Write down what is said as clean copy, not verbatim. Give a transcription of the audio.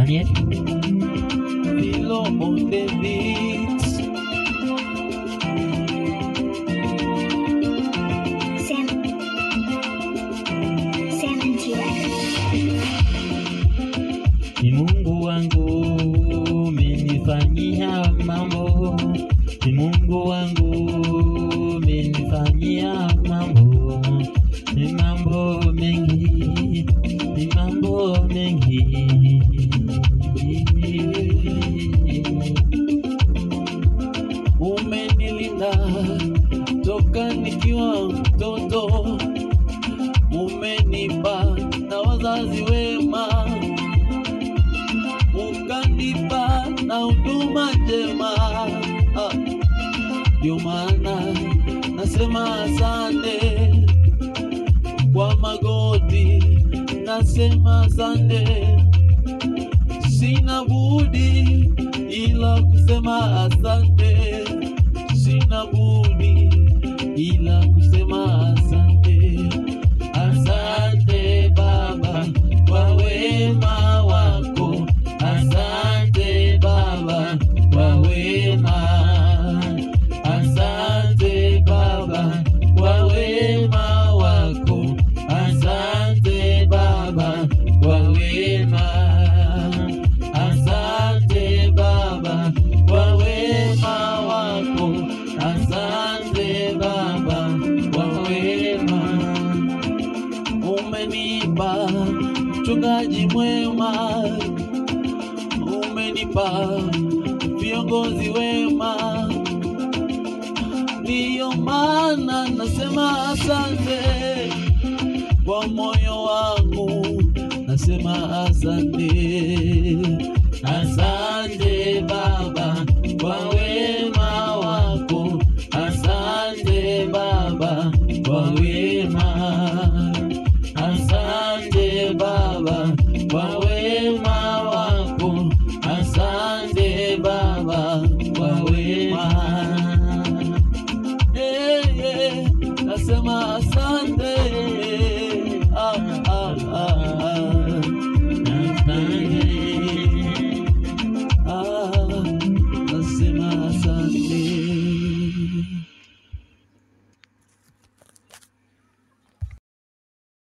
Daniel. Philo on the beats. Sam and T-Rex. Ni Mungu wangu umenifanyia mambo, ni Mungu wangu umenifanyia mambo, ni mambo mengi, ni mambo mengi. Umenilinda toka nikiwa mtoto, umenipa na wazazi wema, ukanipa na huduma njema. Ndio maana nasema asante, kwa magoti nasema asante. Sina budi ila kusema asante, sina budi ila kusema asante. Asante Baba kwa wema wako, asante Baba kwa wema, asante Baba kwa wema wako, asante Baba kwa wema, asante Baba kwa wema wako, asante Baba kwa wema. Umenipa mchungaji mwema, umenipa viongozi wema, ndiyo maana nasema asante, kwa moyo wangu nasema asante.